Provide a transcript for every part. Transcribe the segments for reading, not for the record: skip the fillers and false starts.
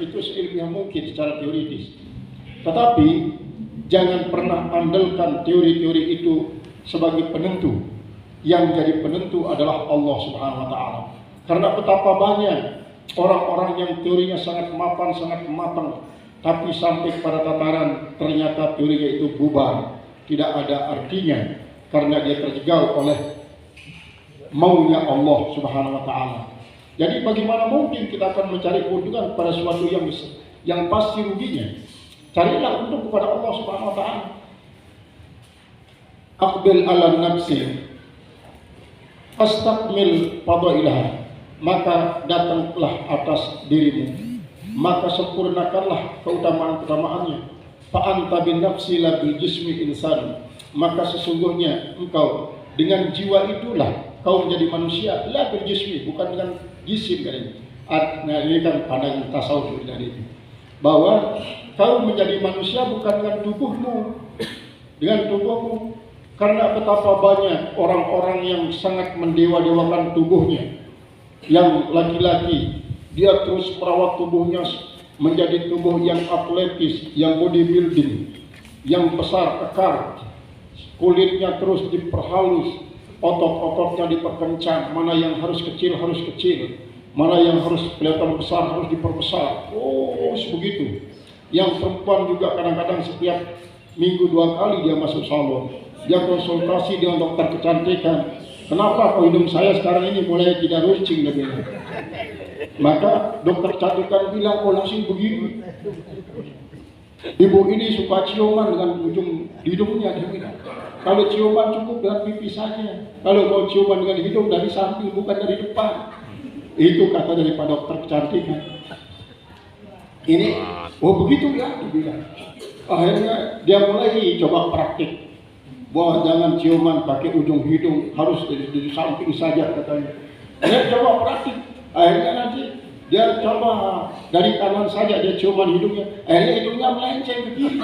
Itu seilmiah mungkin secara teoritis. Tetapi jangan pernah andalkan teori-teori itu sebagai penentu. Yang jadi penentu adalah Allah Subhanahu wa taala. Karena betapa banyak orang-orang yang teorinya sangat matang, tapi sampai pada tataran ternyata teorinya itu bubar, tidak ada artinya karena dia terjegal oleh maunya Allah Subhanahu wa taala. Jadi bagaimana mungkin kita akan mencari keuntungan pada sesuatu yang pasti ruginya? Carilah untung kepada Allah Subhanahu wa taala. Aqbil ala nafsi astakmil fadailah, maka datanglah atas dirimu, maka sempurnakanlah keutamaan-keutamaannya. Fa anta bin nafsi la bil jismi insan, maka sesungguhnya engkau dengan jiwa itulah kau menjadi manusia, la bil jismi, bukan dengan jisim kan ini. Nah, ini kan pandangan tasawuf dari itu, bahwa kau menjadi manusia bukan dengan tubuhmu, karena betapa banyak orang-orang yang sangat mendewa-dewakan tubuhnya. Yang laki-laki dia terus merawat tubuhnya menjadi tubuh yang atletis, yang bodybuilding, yang besar kekar, kulitnya terus diperhalus, otot-ototnya diperkencang, mana yang harus kecil, mana yang harus kelihatan besar harus diperbesar. Oh, begitu. Yang perempuan juga kadang-kadang setiap minggu 2 kali dia masuk salon, dia konsultasi dengan dokter kecantikan. Kenapa kok hidung saya sekarang ini mulai tidak runcing lagi? Maka dokter kecantikan bilang, oh langsung begini. Ibu ini suka ciuman dengan ujung hidungnya, dia bilang. Kalau ciuman cukup dengan pipi saja. Kalau mau ciuman dengan hidung dari samping bukan dari depan. Itu kata dari Pak Dokter kecantikan. Ini, oh begitu ya, dibilang. Akhirnya dia mulai coba praktik. Bahwa jangan ciuman pakai ujung hidung, harus dari samping saja katanya. Dia coba praktik. Akhirnya nanti dia coba dari kanan saja dia ciuman hidungnya. Akhirnya hidungnya melenceng ke kiri.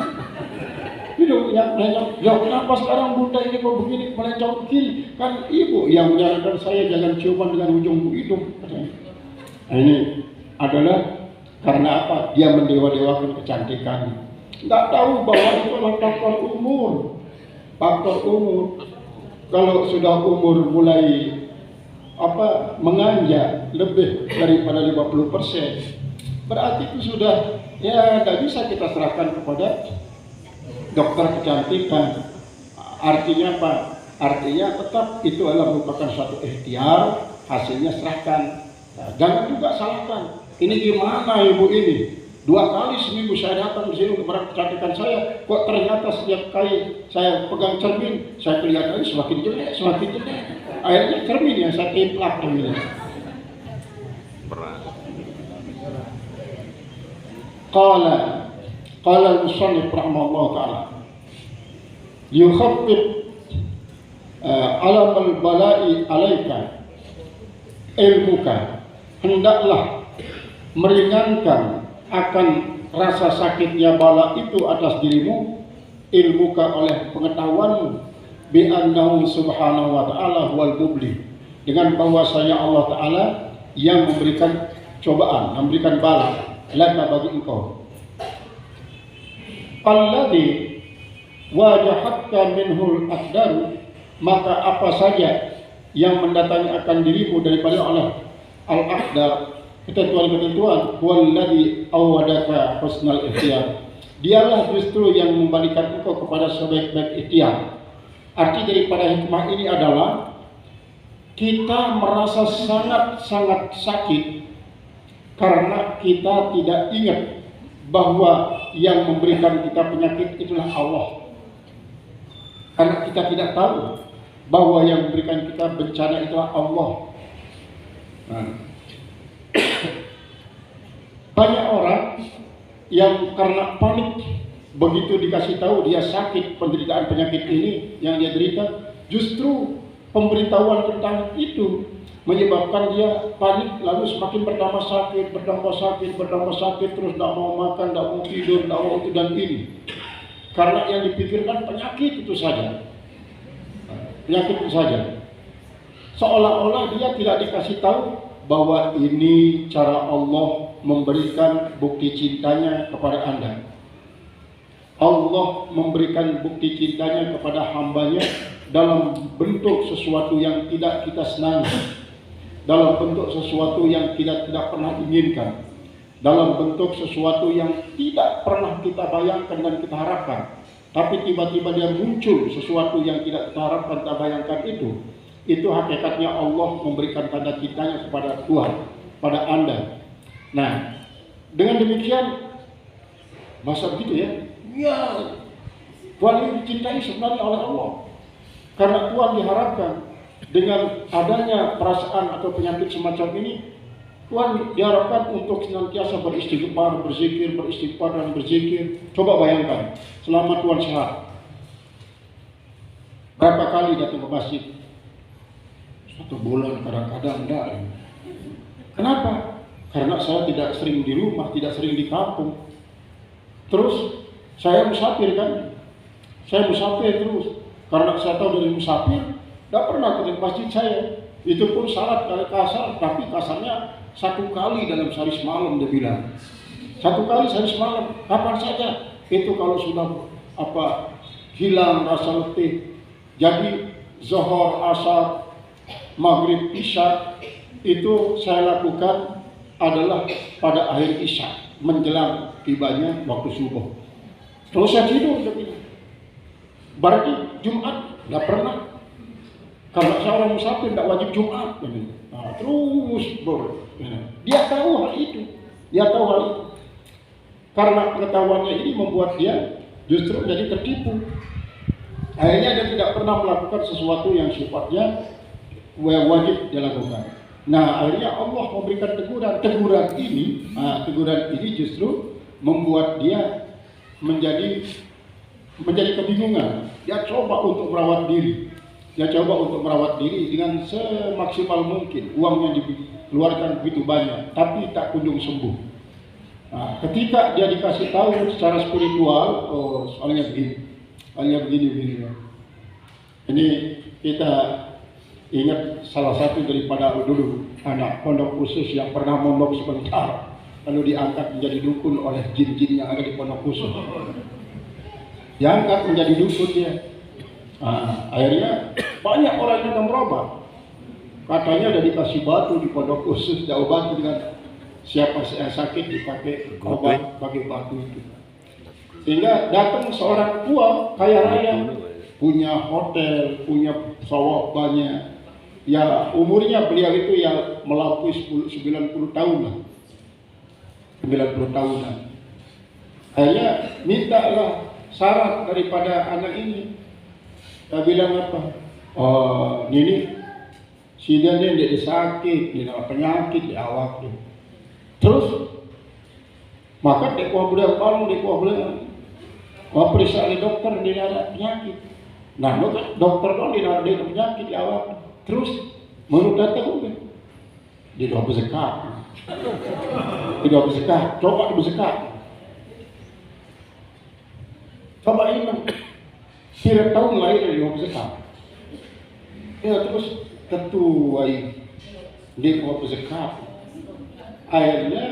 Hidungnya melenceng. Ya kenapa sekarang bunda ini kok begini melenceng ke kiri? Kan ibu yang menyarankan saya jangan ciuman dengan ujung hidung. Nah, ini adalah karena apa? Dia mendewa-dewakan kecantikan. Tidak tahu bahwa itu adalah faktor umur. Kalau sudah umur mulai menganjak lebih daripada 50%, berarti itu sudah tidak bisa kita serahkan kepada dokter kecantikan. Artinya apa? Artinya tetap itu adalah merupakan suatu ikhtiar, hasilnya serahkan. Nah, jangan juga salahkan. Ini gimana ibu ini? 2 kali seminggu saya datang di sini untuk merawat kecantikan saya, kok ternyata setiap kali saya pegang cermin, saya kelihatannya semakin jelek. Akhirnya cermin yang saya templak ini. Qala al-musannif rahimahullah ta'ala yukhaffif alam al-bala'i alaika ilmuka, hendaklah meringankan akan rasa sakitnya bala itu atas dirimu, ilmuka oleh pengetahuanmu, bi annahu subhanahu wa ta'ala wal mubli, dengan bahwasanya Allah Ta'ala yang memberikan cobaan, memberikan bala laka bagi engkau. Alladhi wajahatka minhul aqdaru, maka apa saja yang mendatangi akan dirimu daripada Allah al-aqdar, ketentuan-ketentuan, walladzi awadaka husnal ikhtiyar, dialah justru yang membalikan engkau kepada sebaik-baik ikhtiar. Arti daripada hikmah ini adalah kita merasa sangat-sangat sakit karena kita tidak ingat bahwa yang memberikan kita penyakit itulah Allah. Karena kita tidak tahu bahwa yang memberikan kita bencana itulah Allah. Nah, banyak orang yang karena panik begitu dikasih tahu dia sakit penderitaan penyakit ini yang dia derita, justru pemberitahuan tentang itu menyebabkan dia panik, lalu semakin bertambah sakit, terus tidak mau makan, tidak mau tidur, tidak mau itu dan ini. Karena yang dipikirkan penyakit itu saja, seolah-olah dia tidak dikasih tahu bahwa ini cara Allah memberikan bukti cintanya kepada Anda. Allah memberikan bukti cintanya kepada hambanya dalam bentuk sesuatu yang tidak kita senangi, dalam bentuk sesuatu yang kita tidak pernah inginkan, dalam bentuk sesuatu yang tidak pernah kita bayangkan dan kita harapkan. Tapi tiba-tiba dia muncul sesuatu yang tidak kita harapkan, kita bayangkan itu hakikatnya Allah memberikan tanda cintanya kepada Tuhan, pada Anda. Nah, dengan demikian, masa begitu ya? Ya, Tuhan ini dicintai sebenarnya oleh Allah. Karena Tuhan diharapkan dengan adanya perasaan atau penyakit semacam ini, Tuhan diharapkan untuk senantiasa beristighfar, beristighfar dan berzikir. Coba bayangkan, selama Tuhan sehat, berapa kali datang ke masjid? 1 bulan, kadang-kadang enggak. Kenapa? Karena saya tidak sering di rumah, tidak sering di kampung. Terus saya musafir kan? Saya musafir terus. Karena saya tahu dari musafir, tidak pernah ke masjid saya. Itu pun salat kali kasar, tapi kasarnya 1 kali dalam sehari semalam dia bilang. 1 kali sehari semalam, kapan saja. Itu kalau sudah hilang rasa letih. Jadi zuhur, asar, maghrib, isya itu saya lakukan adalah pada akhir isya menjelang tibanya waktu subuh. Terus saya tidur, dia bilang. Berarti Jumat nggak pernah. Karena seorang musafir tidak wajib Jumat. Nah, terus dia tahu hal itu. Karena pengetahuannya ini membuat dia justru jadi tertipu. Akhirnya dia tidak pernah melakukan sesuatu yang sifatnya wajib dilakukan. Nah, akhirnya Allah memberikan teguran. Teguran ini justru membuat dia menjadi kebingungan. Dia coba untuk merawat diri. Dengan semaksimal mungkin. Uangnya dikeluarkan begitu banyak, tapi tak kunjung sembuh. Nah, ketika dia dikasih tahu secara spiritual, soalnya begini. Ini kita ingat salah satu daripada dulu anak pondok khusus yang pernah mondok sebentar, lalu diangkat menjadi dukun oleh jin-jin yang ada di pondok khusus. Diangkat menjadi dukun dia. Akhirnya banyak orang yang datang berobat. Katanya ada dikasih batu di pondok khusus, dia obati dengan siapa yang sakit dipakai obat pakai batu itu. Sehingga datang seorang tua kaya raya, punya hotel, punya sawah banyak. Ya umurnya beliau itu ya melampaui 90 tahun lah. 90 tahunan. Akhirnya mintalah syarat daripada anak ini. Dia bilang apa? Ini si dia ini sakit, dia ada penyakit di awak tu. Terus maka dekuah beliau periksa oleh dokter dia ada penyakit. Nah, dokter dong dia ada penyakit di awak. Terus menurut datang dia doa berzakat. Coba berzakat. Coba ini kira tahun lahir dari doa berzakat. Ya terus ketua dia doa berzakat. Akhirnya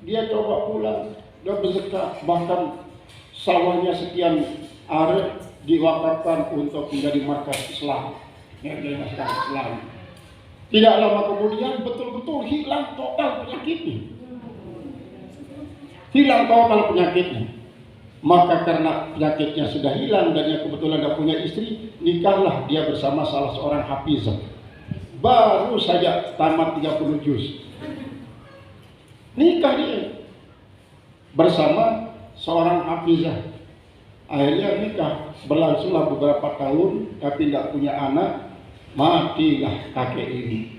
dia coba pulang, dia berzakat, bahkan sawahnya sekian are diwakafkan untuk menjadi markas Islam. Markas Islam. Tidak lama kemudian betul-betul hilang total penyakitnya. Maka karena penyakitnya sudah hilang dan dia kebetulan tidak punya istri, nikahlah dia bersama salah seorang hafizah. Baru saja tamat 30 juz. Nikah dia bersama seorang hafizah. Akhirnya nikah, berlangsunglah beberapa tahun tapi tidak punya anak. Matilah kakek ini.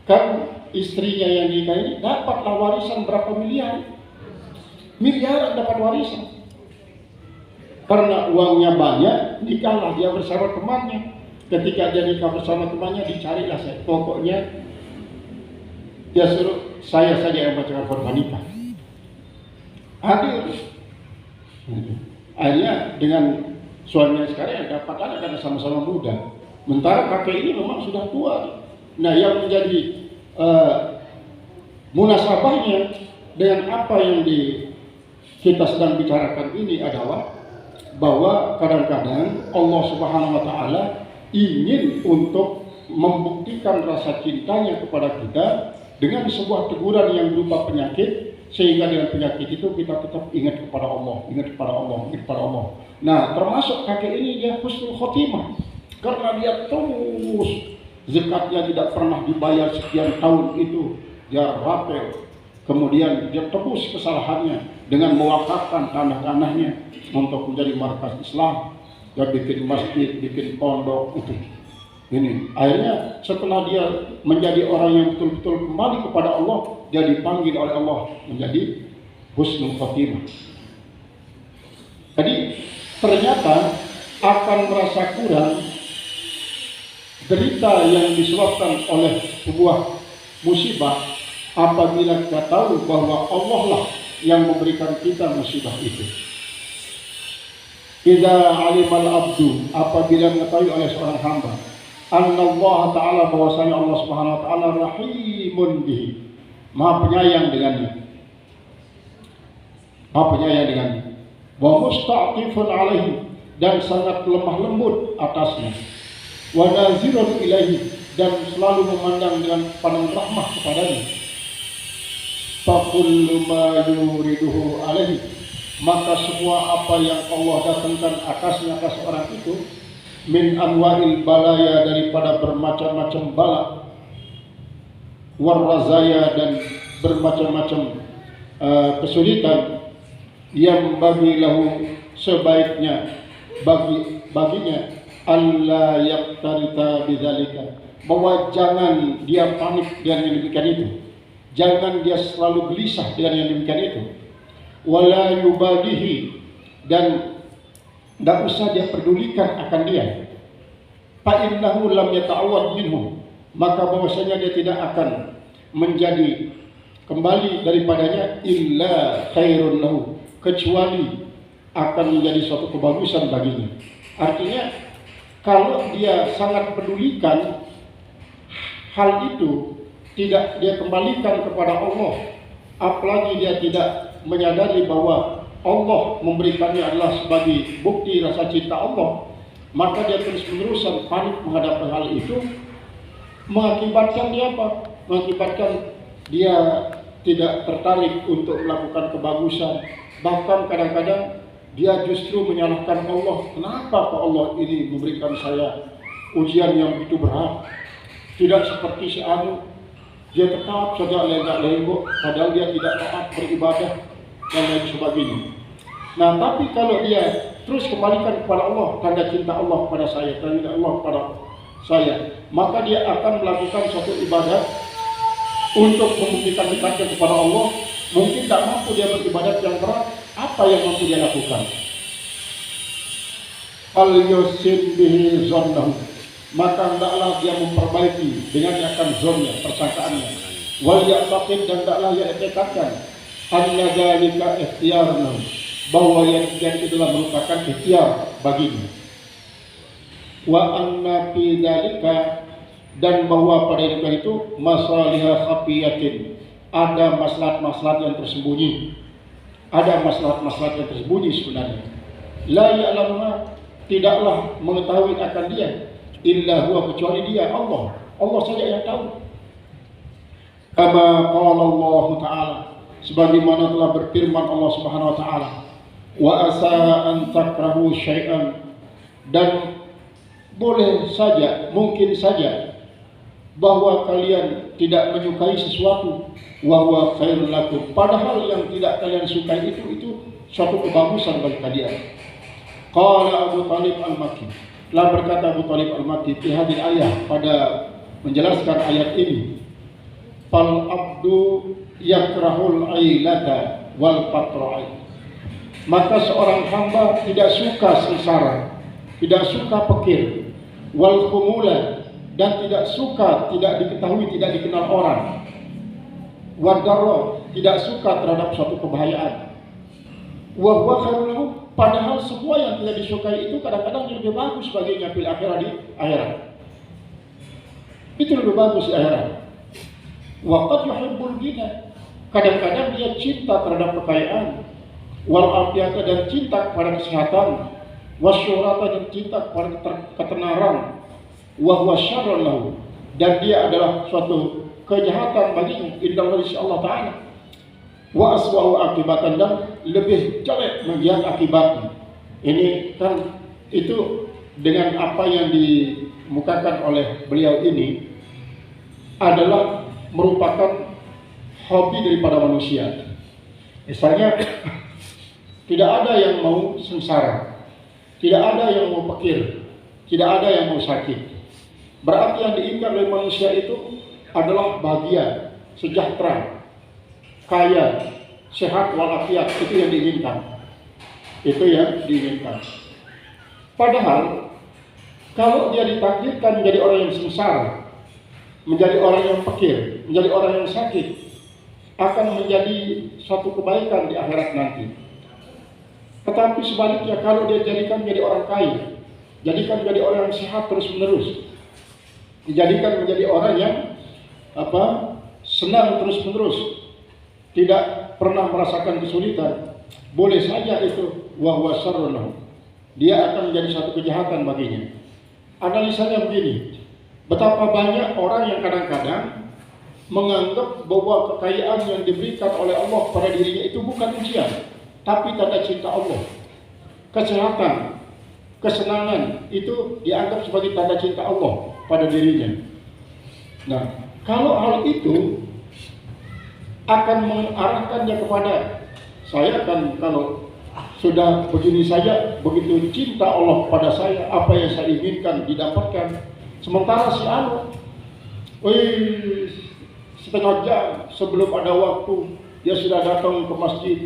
Kan istrinya yang nikah ini dapatlah warisan berapa miliaran dapat warisan. Karena uangnya banyak, nikahlah dia bersama temannya. Ketika dia nikah bersama temannya, dicarilah saya. Pokoknya dia suruh saya saja yang bacakan khutbah nikah. Hadir. Akhirnya dengan suaminya sekarang yang dapat anak karena sama-sama muda. Sementara kakek ini memang sudah tua. Nah, yang menjadi Munasabahnya dengan apa yang kita sedang bicarakan ini adalah bahwa kadang-kadang Allah Subhanahu wa taala ingin untuk membuktikan rasa cintanya kepada kita dengan sebuah teguran yang berupa penyakit, sehingga dengan penyakit itu kita tetap ingat kepada Allah, ingat kepada Allah, ingat kepada Allah. Nah, termasuk kakek ini dia husnul khotimah karena dia terus zakatnya tidak pernah dibayar sekian tahun itu, dia rapel. Kemudian dia tebus kesalahannya dengan mewakafkan tanah-tanahnya untuk menjadi markas Islam. Dia bikin masjid, bikin pondok itu. Ini akhirnya setelah dia menjadi orang yang betul-betul kembali kepada Allah, dia dipanggil oleh Allah menjadi husnul khotimah. Jadi ternyata akan merasa kurang derita yang disebabkan oleh sebuah musibah apabila kita tahu bahwa Allah lah yang memberikan kita musibah itu. Idza alimal abdu, apabila mengetahui oleh seorang hamba, Allah Ta'ala bahwasanya Allah Subhanahu Wa Ta'ala rahimun bihi, maha penyayang dengannya, maha penyayang dengannya, wa musta'tifun alaihi, dan sangat lemah lembut atasnya, wa nazirun ilaihi, dan selalu memandang dengan pandang rahmah kepadanya. Fakullu ma yuriduhu alaihi, maka semua apa yang Allah datangkan atasnya atas orang itu, min anwa'il balaya, daripada bermacam-macam bala, warrazaya, dan bermacam-macam kesulitan, yang bagi lahu, sebaiknya baginya alla yaqtarita bidzalika, bahwa jangan dia panik dengan yang demikian itu, jangan dia selalu gelisah dengan yang demikian itu, wala yubadihi, dan tidak usah dia pedulikan akan dia. Fa innahu lam yata'awwad minhu, maka bahwasanya dia tidak akan menjadi kembali daripadanya illa khairun lahu, kecuali akan menjadi suatu kebagusan baginya. Artinya kalau dia sangat pedulikan hal itu, tidak dia kembalikan kepada Allah, apalagi dia tidak menyadari bahwa Allah memberikannya adalah sebagai bukti rasa cinta Allah, maka dia terus-menerusan panik menghadapi hal itu, mengakibatkan dia apa? Mengakibatkan dia tidak tertarik untuk melakukan kebagusan. Bahkan kadang-kadang dia justru menyalahkan Allah. Kenapa kok Allah ini memberikan saya ujian yang begitu berat? Tidak seperti si Anu, dia tetap saja lenggak-lenggok, padahal dia tidak taat beribadah dan lain sebagainya. Nah, tapi kalau dia terus kembalikan kepada Allah, tanda cinta Allah kepada saya, tanda cinta Allah kepada saya, maka dia akan melakukan suatu ibadat untuk membuktikan dekatnya kepada Allah. Mungkin tak mampu dia beribadat yang berat, apa yang mampu dia lakukan? Al-yusin bihi zonnahu, maka hendaklah dia memperbaiki dengan akan zonnya, persangkaannya. Wal ya'taqid, dan hendaklah ia etikatkan anna dzalika ikhtiyarun, bahwa yang itu adalah merupakan ikhtiar baginya. Wa anna fi dzalika, dan bahwa pada itu masalihah khafiyatin, ada maslahat-maslahat yang tersembunyi, ada maslahat-maslahat yang tersembunyi sebenarnya. La ya'lamu, tidaklah mengetahui akan dia, illa huwa, kecuali dia, Allah saja yang tahu. Kama qala Allah Ta'ala, sebagaimana telah berfirman Allah Subhanahu Wa Ta'ala, wa asa an takrahu syai'an, dan boleh saja, mungkin saja bahwa kalian tidak menyukai sesuatu, wa huwa khairul lakum, padahal yang tidak kalian sukai itu suatu kebagusan bagi kalian. Qala Abu Talib Al-Makki, telah berkata Abu Talib Al-Makki di hadis ayat, pada menjelaskan ayat ini, fal abdu yakrahul ailata wal patra'i, maka seorang hamba tidak suka sengsara, tidak suka pekir, wal khumula, dan tidak suka tidak diketahui, tidak dikenal orang, wadarra, tidak suka terhadap suatu kebahayaan, wa huwa khairul lahu, padahal semua yang tidak disukai itu kadang-kadang lebih bagus baginya fil akhirah, di akhirat. Itu lebih bagus di akhirat. Waqad yuhibbul ghina. Kadang-kadang dia cinta terhadap kekayaan, wal afiyata dan cinta kepada kesehatan, wasyurata dan cinta kepada ketenaran, wa huwa syarrun lahu, dan dia adalah suatu kejahatan baginya indallahi Allah Ta'ala, wa aswa'u akibatan, dan lebih jelek bagian akibatnya. Ini kan itu dengan apa yang dimukakan oleh beliau ini adalah merupakan hobi daripada manusia. Misalnya tidak ada yang mau sengsara, tidak ada yang mau fakir, tidak ada yang mau sakit. Berarti yang diinginkan oleh manusia itu adalah bahagia, sejahtera, kaya, sehat walafiat. Itu yang diinginkan. Itu yang diinginkan. Padahal kalau dia ditakdirkan menjadi orang yang sengsara, menjadi orang yang fakir, menjadi orang yang sakit, akan menjadi suatu kebaikan di akhirat nanti. Tetapi sebaliknya, kalau dia jadikan menjadi orang kaya, jadikan menjadi orang yang sehat terus menerus, dijadikan menjadi orang yang senang terus menerus, tidak pernah merasakan kesulitan, boleh saja itu wa huwa syarrun lahu, dia akan menjadi satu kejahatan baginya. Analisanya begini, betapa banyak orang yang kadang-kadang menganggap bahwa kekayaan yang diberikan oleh Allah pada dirinya itu bukan ujian, tapi tanda cinta Allah. Kesehatan, kesenangan itu dianggap sebagai tanda cinta Allah pada dirinya. Nah, kalau hal itu akan mengarahkannya kepada, saya kan kalau sudah begini saja, begitu cinta Allah pada saya, apa yang saya inginkan didapatkan. Sementara si setengah jam sebelum ada waktu dia sudah datang ke masjid,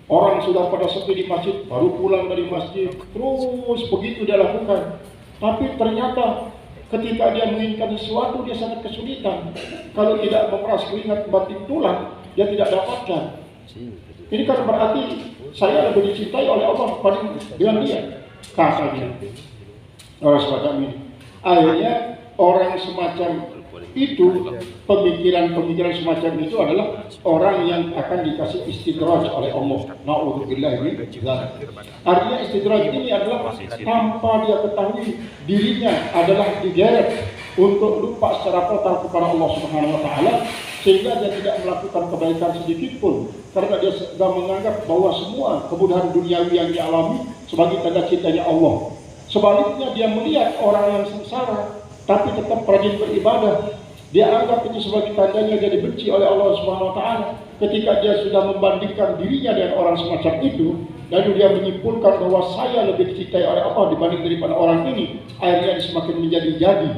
orang sudah pada sepi di masjid, baru pulang dari masjid, terus begitu dia lakukan. Tapi ternyata ketika dia menginginkan sesuatu, dia sangat kesulitan. Kalau tidak memeras keringat batin tulang, dia tidak dapatkan. Ini kan berarti saya lebih dicintai oleh Allah dengan dia, katanya orang semacam ini. Akhirnya orang semacam itu, pemikiran semacam itu adalah orang yang akan dikasih istidraj oleh Allah. Na'udzubillah min dzalik. Artinya istidraj ini adalah tanpa dia ketahui dirinya adalah digeret untuk lupa secara total kepada Allah Subhanahu wa taala, sehingga dia tidak melakukan kebaikan sedikit pun karena dia sudah menganggap bahwa semua kemudahan duniawi yang dialami sebagai tanda cintanya Allah. Sebaliknya, dia melihat orang yang sengsara tapi tetap rajin beribadah, dia anggap itu sebagai tandanya dia dibenci oleh Allah Subhanahu wa taala. Ketika dia sudah membandingkan dirinya dengan orang semacam itu, lalu dia menyimpulkan bahwa saya lebih dicintai oleh Allah dibanding daripada orang ini, akhirnya dia semakin menjadi-jadi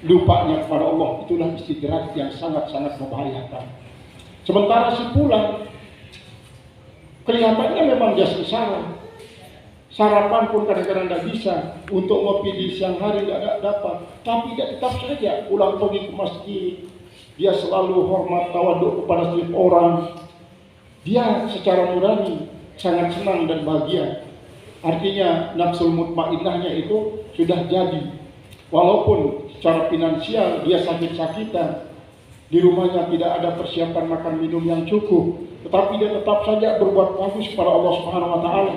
lupanya kepada Allah. Itulah istidraj yang sangat-sangat membahayakan. Sementara si pulang kelihatannya memang dia sengsara, sarapan pun kadang-kadang tidak bisa, untuk ngopi di siang hari tidak dapat, tapi dia tetap saja pulang pergi ke masjid. Dia selalu hormat tawaduk kepada setiap orang. Dia secara nurani sangat senang dan bahagia. Artinya nafsul mutmainnahnya itu sudah jadi. Walaupun secara finansial dia sakit-sakitan, di rumahnya tidak ada persiapan makan minum yang cukup, tetapi dia tetap saja berbuat bagus kepada Allah Subhanahu wa taala.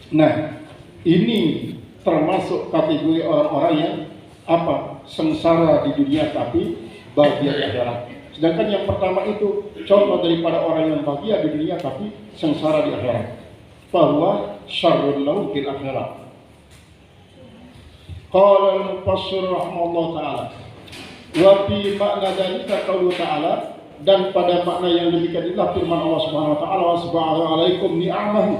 Nah, ini termasuk kategori orang-orang yang sengsara di dunia tapi bahagia di akhirat. Sedangkan yang pertama itu contoh daripada orang yang bahagia di dunia tapi sengsara di akhirat. Bahwa syarrun lahu fil akhirat. Qala al-mufassir rahimahullah taala, wa fi makna dzalika qaulu ta'ala, dan pada makna yang demikian itulah firman Allah Subhanahu wa taala, wa subhanahu alaikum ni'amahu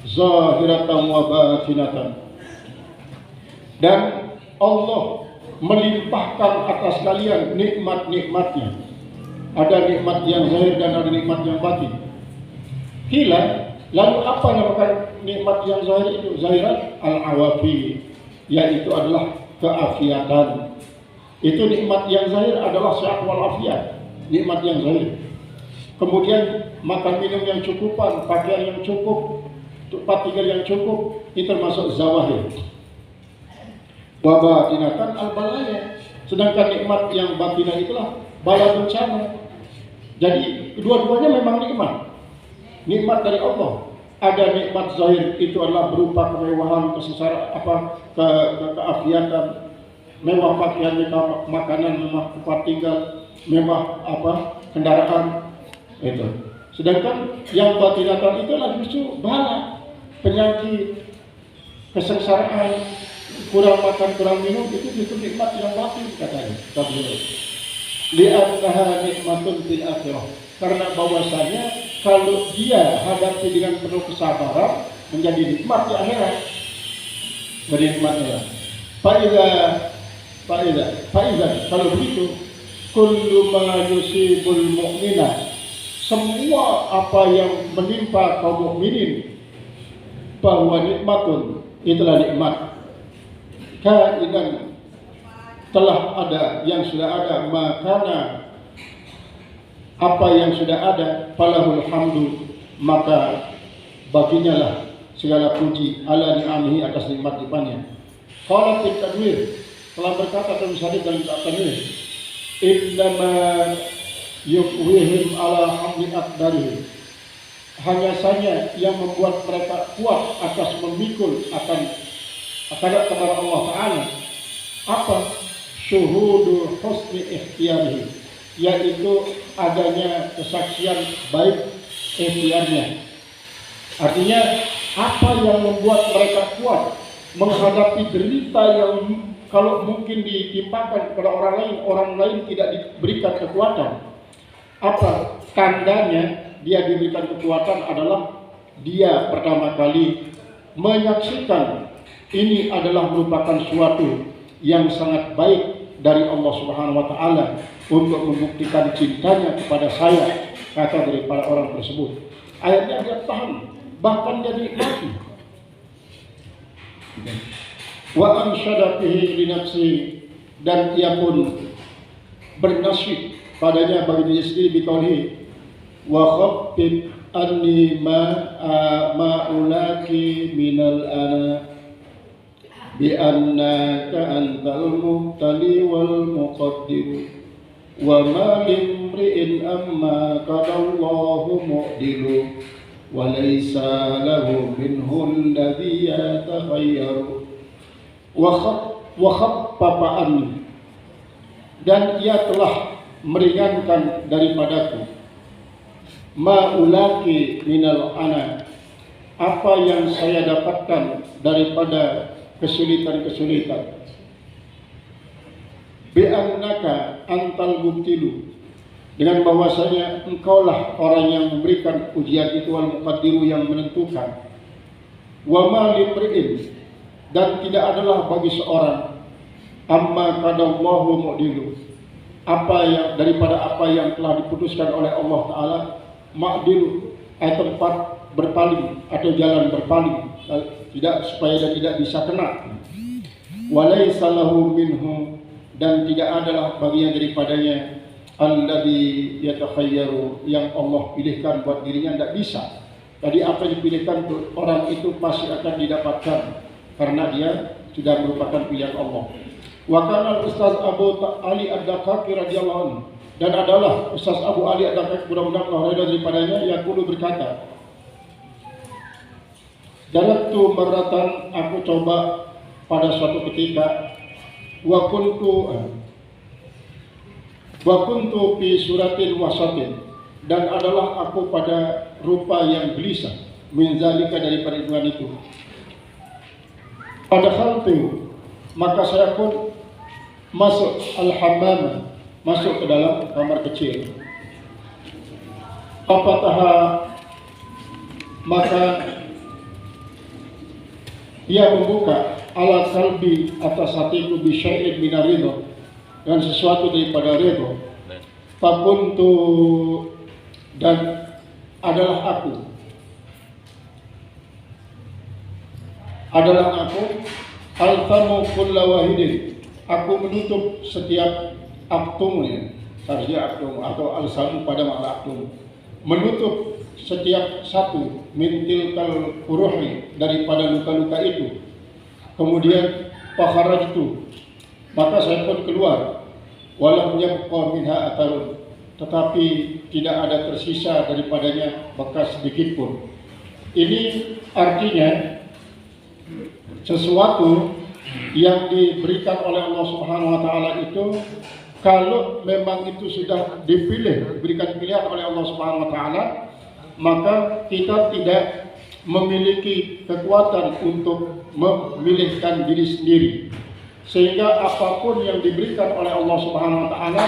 zahiratan wa batinatan. Dan Allah melimpahkan atas kalian nikmat-nikmatnya. Ada nikmat yang zahir dan ada nikmat yang batin. Kila, lalu apa yang merupakan nikmat yang zahir itu? Zahiran al-awafi, yaitu adalah keafiatan. Itu nikmat yang zahir adalah sehat walafiat, nikmat yang zahir. Kemudian makan minum yang cukupan, pakaian yang cukup, tempat tinggal yang cukup, ini termasuk zawahir. Wa batinatan al-balaya. Sedangkan nikmat yang batinah itulah bala bencana. Jadi kedua-duanya memang nikmat dari Allah. Ada nikmat zahir, itu adalah berupa kemewahan, keafiatan, mewah pakaian, mewah makanan, mewah tempat tinggal, mewah kendaraan itu. Sedangkan yang batinatan itu adalah justru bala, penyakit, kesengsaraan, kurang makan, kurang minum, itu justru nikmat yang batin katanya. Li'annaha nikmatun fil akhirah. Karena bahwasanya kalau dia hadapi dengan penuh kesabaran menjadi nikmat di akhirat. Bernikmatnya. Faizan kalau begitu kullu ma yusibul mu'mina, semua apa yang menimpa kaum mukminin bahwa nikmatun, itulah nikmat. Kainan telah ada, yang sudah ada, makana apa yang sudah ada, falahul hamdu, maka baginya lah segala puji ala ni'amihi, atas nikmat-nikmatnya. Qala fi tadwir, telah berkata dalam hadis dalam tadwir, innama yuqwihim ala hamdi aqdarihim, hanya saja yang membuat mereka kuat atas memikul akan kepada Allah Ta'ala apa? Syuhudu husni ikhtiyarihi, yaitu adanya kesaksian baik ikhtiarnya. Artinya apa yang membuat mereka kuat menghadapi derita yang kalau mungkin ditimpakan kepada orang lain tidak diberikan kekuatan. Apa tandanya dia diberikan kekuatan adalah dia pertama kali menyaksikan ini adalah merupakan suatu yang sangat baik dari Allah Subhanahu wa Ta'ala untuk membuktikan cintanya kepada saya, kata daripada orang tersebut. Ayatnya dia tahan, bahkan jadi mati. Wa ansyada fihi li nafsi, dan ia pun bernasyid padanya bagi diri sendiri biqaulihi wa khaffif anni ma'ulaki minal ana bi annaka antal mubtali wal muqaddir wa ma limri'in amma qadallahu mu'dilu wa laysa lahu minhu alladhi yatakhayyaru wa khaffafa anni, dan ia telah meringankan daripadaku ma'ulaki minal ana, apa yang saya dapatkan daripada kesulitan-kesulitan. Bi'annaka antal mubtilu, dengan bahwasanya engkaulah orang yang memberikan ujian itu, wal muqaddiru, yang menentukan. Wa ma limri'in, dan tidak adalah bagi seorang amma qadallahu mu'dilu, daripada apa yang telah diputuskan oleh Allah Ta'ala, ma'dilu, tempat berpaling atau jalan berpaling, supaya dia tidak bisa kena. Walaysa lahu minhu, dan tidak adalah bagian daripadanya alladzi yatakhayyaru, yang Allah pilihkan buat dirinya, tidak bisa. Jadi apa yang dipilihkan untuk orang itu pasti akan didapatkan karena dia sudah merupakan pilihan Allah. Wa kana Ustaz Abu Ali Ad-Dakaki radhiyallahu anhu, dan adalah Ustaz Abu Ali Ad-Dakaki, mudah-mudahan Allah ridha daripadanya, yaqulu, berkata, Daratu maratan, aku coba pada suatu ketika, wa kuntu fi suratin wasatin, dan adalah aku pada rupa yang gelisah, min zalika, daripada itu. Pada khaltu, maka saya pun masuk al-hammam, masuk ke dalam kamar kecil. Fataha, maka dia membuka ala qalbi, atas hatiku, bi syai'in minar ridha, dan sesuatu daripada ridha. Fakuntu, dan adalah aku altamu kulla wahidin, aku menutup setiap aktumnya, saja aktum atau alsamu pada makna aktum, menutup setiap satu mintil kal kuruhi, daripada luka-luka itu. Kemudian fakharajtu, maka saya pun keluar, walam yabqa minha atharun, tetapi tidak ada tersisa daripadanya bekas sedikit pun. Ini artinya sesuatu yang diberikan oleh Allah Subhanahu wa taala itu, kalau memang itu sudah diberikan pilihan oleh Allah Subhanahu wa taala, maka kita tidak memiliki kekuatan untuk memilihkan diri sendiri. Sehingga apapun yang diberikan oleh Allah Subhanahu wa taala,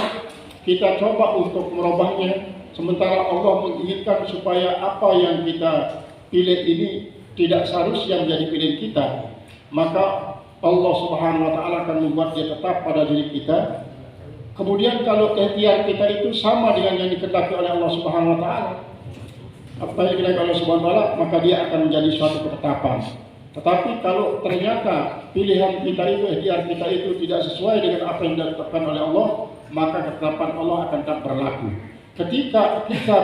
kita coba untuk merubahnya, sementara Allah menginginkan supaya apa yang kita pilih ini tidak seharusnya menjadi pilihan kita, maka Allah Subhanahu wa taala akan membuat dia tetap pada diri kita. Kemudian kalau ikhtiar kita itu sama dengan yang dikehendaki oleh Allah Subhanahu wa taala, apa yang dikehendaki oleh Allah Subhanahu wa taala, maka dia akan menjadi suatu ketetapan. Tetapi kalau ternyata pilihan kita itu, ikhtiar kita itu tidak sesuai dengan apa yang ditetapkan oleh Allah, maka ketetapan Allah akan tetap berlaku. Ketika kita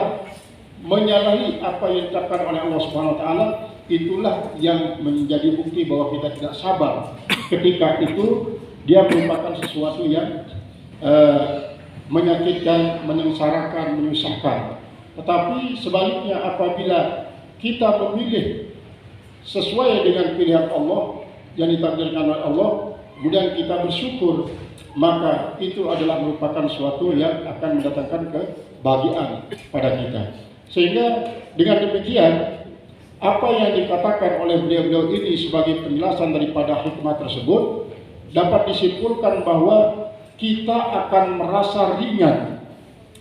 menyalahi apa yang ditetapkan oleh Allah Subhanahu wa taala, itulah yang menjadi bukti bahwa kita tidak sabar. Ketika itu dia merupakan sesuatu yang menyakitkan, menyengsarakan, menyusahkan. Tetapi sebaliknya, apabila kita memilih sesuai dengan pilihan Allah yang ditakdirkan oleh Allah, kemudian kita bersyukur, maka itu adalah merupakan sesuatu yang akan mendatangkan kebahagiaan pada kita. Sehingga dengan demikian, apa yang dikatakan oleh beliau-beliau ini sebagai penjelasan daripada hikmah tersebut, dapat disimpulkan bahwa kita akan merasa ringan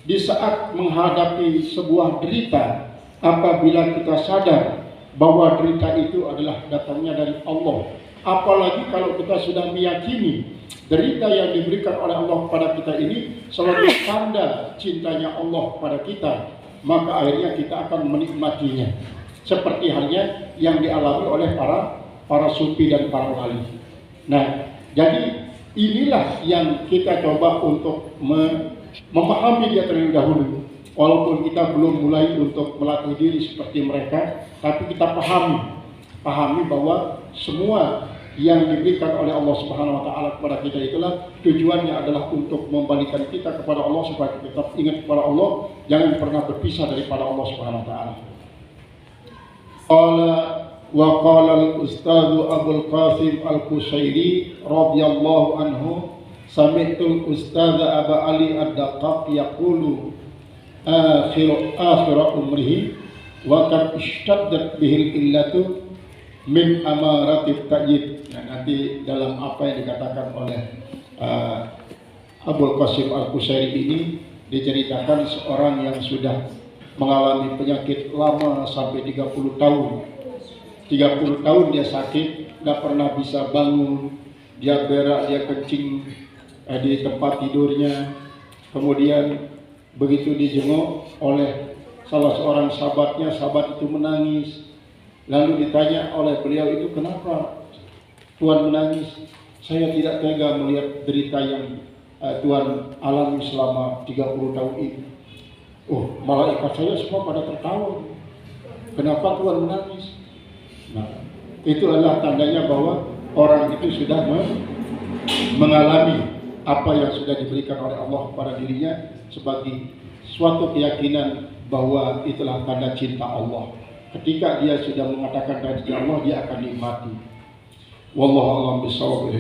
di saat menghadapi sebuah derita apabila kita sadar bahwa derita itu adalah datangnya dari Allah. Apalagi kalau kita sudah meyakini derita yang diberikan oleh Allah kepada kita ini selalu tanda cintanya Allah pada kita, maka akhirnya kita akan menikmatinya. Seperti halnya yang dialami oleh para sufi dan para wali. Nah, jadi inilah yang kita coba untuk memahami dia terlebih dahulu. Walaupun kita belum mulai untuk melatih diri seperti mereka, tapi kita pahami bahwa semua yang diberikan oleh Allah Subhanahu wa taala kepada kita itulah tujuannya adalah untuk membalikan kita kepada Allah, supaya kita tetap ingat kepada Allah, jangan pernah berpisah daripada Allah Subhanahu wa taala. Qala al-Ustadz Abul Qasim Al-Qushairi radhiyallahu anhu, sami'tul Ustadz Aba Ali Ad-Daqqaq yaqulu akhir umrihi wa kad ishtaddat bihil illatu min amaratit ta'yid. Nah, nanti dalam apa yang dikatakan oleh Abul Qasim Al-Qushairi ini diceritakan seorang yang sudah mengalami penyakit lama sampai 30 tahun. 30 tahun dia sakit, tidak pernah bisa bangun, dia berak, dia kencing di tempat tidurnya. Kemudian begitu dijenguk oleh salah seorang sahabatnya, sahabat itu menangis. Lalu ditanya oleh beliau itu, kenapa Tuhan menangis? Saya tidak tega melihat derita yang Tuhan alami selama 30 tahun ini. Oh, malaikat saya semua pada tertawa. Kenapa Tuhan menangis? Nah, itu adalah tandanya bahwa orang itu sudah mengalami apa yang sudah diberikan oleh Allah kepada dirinya sebagai suatu keyakinan bahwa itulah tanda cinta Allah. Ketika dia sudah mengatakan tanda cinta Allah, dia akan nikmati. Wallahu a'lam bishawab.